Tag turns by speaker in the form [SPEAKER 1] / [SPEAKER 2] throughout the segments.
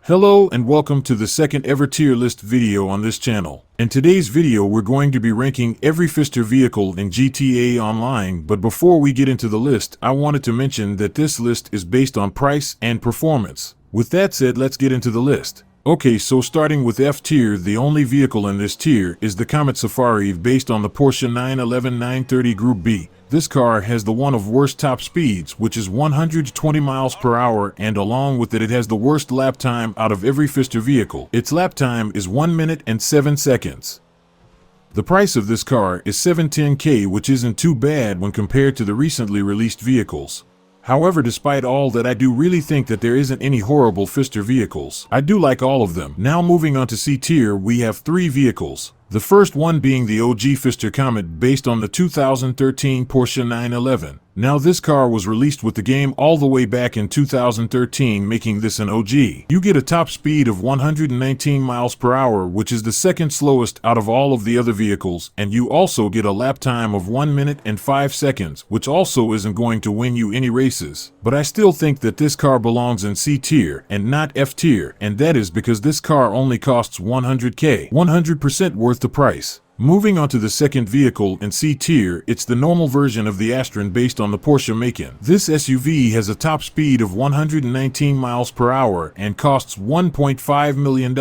[SPEAKER 1] Hello and welcome to the second ever tier list video on this channel. In today's video we're going to be ranking every Pfister vehicle in GTA Online, but before we get into the list, I wanted to mention that this list is based on price and performance. With that said, let's get into the list. Okay, so starting with F tier, the only vehicle in this tier is the Comet Safari based on the Porsche 911 930 Group B. This car has the one of worst top speeds, which is 120 miles per hour, and along with it has the worst lap time out of every Pfister vehicle. Its lap time is 1 minute and 7 seconds. The price of this car is $710K, which isn't too bad when compared to the recently released vehicles. However, despite all that, I do really think that there isn't any horrible Pfister vehicles. I do like all of them. Now moving on to C tier, we have 3 vehicles. The first one being the OG Pfister Comet based on the 2013 Porsche 911. Now this car was released with the game all the way back in 2013, making this an OG. You get a top speed of 119 miles per hour, which is the second slowest out of all of the other vehicles, and you also get a lap time of 1 minute and 5 seconds, which also isn't going to win you any races. But I still think that this car belongs in C tier and not F tier, and that is because this car only costs $100K. 100% worth the price. Moving on to the second vehicle in C tier, it's the normal version of the Astron based on the Porsche Macan. This SUV has a top speed of 119 miles per hour and costs $1.5 million.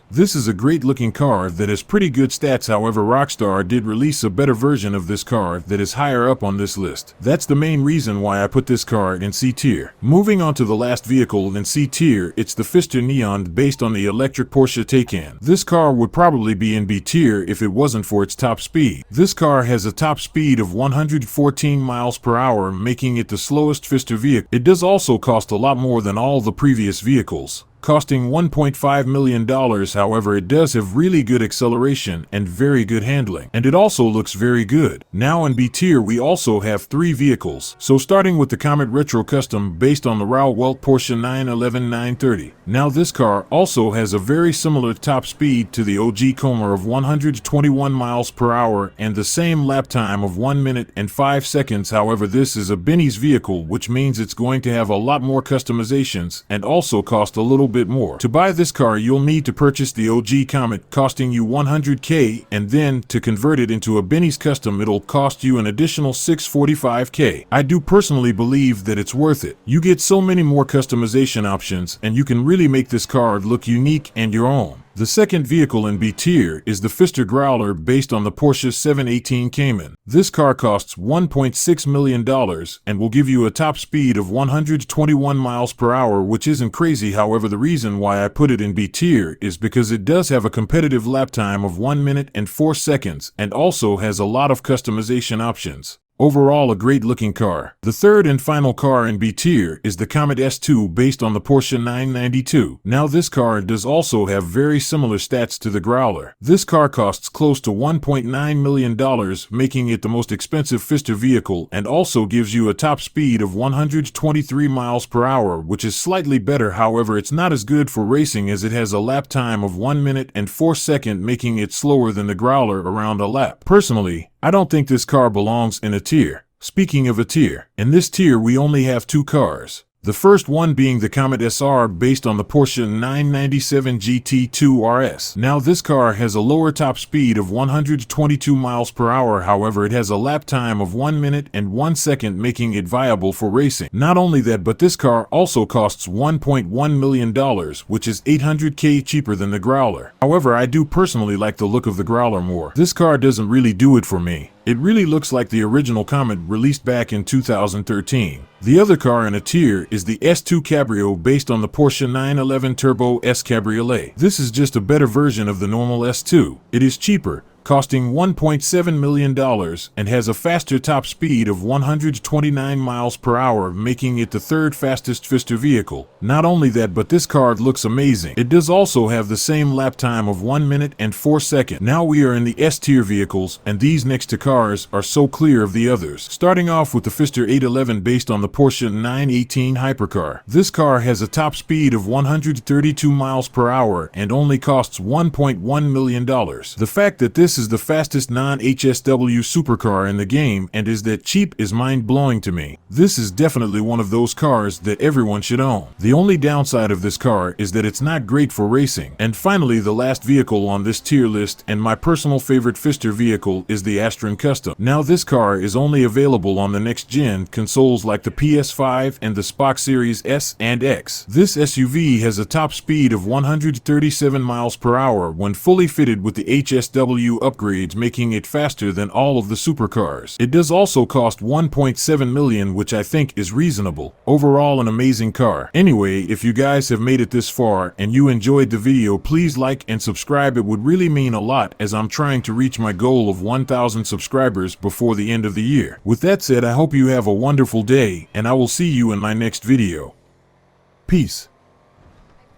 [SPEAKER 1] This is a great looking car that has pretty good stats, however Rockstar did release a better version of this car that is higher up on this list. That's the main reason why I put this car in C tier. Moving on to the last vehicle in C tier, it's the Pfister Neon based on the electric Porsche Taycan. This car would probably be in B tier if it wasn't for its top speed. This car has a top speed of 114 miles per hour, making it the slowest Pfister vehicle. It does also cost a lot more than all the previous vehicles, costing $1.5 million. However, it does have really good acceleration and very good handling, and it also looks very good. Now in B tier we also have 3 vehicles. So starting with the Comet Retro Custom based on the Rauwelt Porsche 911 930. Now this car also has a very similar top speed to the OG Comet of 121 miles per hour and the same lap time of 1 minute and 5 seconds. However, this is a Benny's vehicle, which means it's going to have a lot more customizations and also cost a little bit more. To buy this car, you'll need to purchase the OG Comet, costing you $100K, and then to convert it into a Benny's Custom, it'll cost you an additional $645K. I do personally believe that it's worth it. You get so many more customization options, and you can really make this car look unique and your own. The second vehicle in B tier is the Pfister Growler based on the Porsche 718 Cayman. This car costs $1.6 million and will give you a top speed of 121 miles per hour, which isn't crazy. However, the reason why I put it in B tier is because it does have a competitive lap time of 1 minute and 4 seconds and also has a lot of customization options. Overall, a great looking car. The third and final car in B tier is the Comet S2 based on the Porsche 992. Now this car does also have very similar stats to the Growler. This car costs close to $1.9 million, making it the most expensive Pfister vehicle, and also gives you a top speed of 123 miles per hour, which is slightly better. However, it's not as good for racing as it has a lap time of 1 minute and 4 seconds, making it slower than the Growler around a lap. Personally, I don't think this car belongs in a tier. Speaking of a tier, in this tier we only have 2 cars. The first one being the Comet SR based on the Porsche 997 GT2 RS. Now this car has a lower top speed of 122 miles per hour, however it has a lap time of 1 minute and 1 second, making it viable for racing. Not only that, but this car also costs $1.1 million, which is $800K cheaper than the Growler. However, I do personally like the look of the Growler more. This car doesn't really do it for me. It really looks like the original Comet released back in 2013. The other car in a tier is the S2 Cabrio based on the Porsche 911 Turbo S Cabriolet. This is just a better version of the normal S2. It is cheaper, costing $1.7 million, and has a faster top speed of 129 miles per hour, making it the third fastest Pfister vehicle. Not only that, but this car looks amazing. It does also have the same lap time of 1 minute and 4 seconds. Now we are in the S tier vehicles, and these next two cars are so clear of the others. Starting off with the Pfister 811 based on the Porsche 918 Hypercar. This car has a top speed of 132 miles per hour and only costs $1.1 million. The fact that this this is the fastest non-HSW supercar in the game, and is that cheap is mind-blowing to me. This is definitely one of those cars that everyone should own. The only downside of this car is that it's not great for racing. And finally, the last vehicle on this tier list, and my personal favorite Pfister vehicle, is the Astron Custom. Now this car is only available on the next-gen consoles like the PS5 and the Spock Series S and X. This SUV has a top speed of 137 miles per hour when fully fitted with the HSW upgrades, making it faster than all of the supercars. It does also cost $1.7 million, which I think is reasonable. Overall, an amazing car. Anyway, if you guys have made it this far and you enjoyed the video, please like and subscribe. It would really mean a lot, as I'm trying to reach my goal of 1,000 subscribers before the end of the year. With that said, I hope you have a wonderful day, and I will see you in my next video. Peace.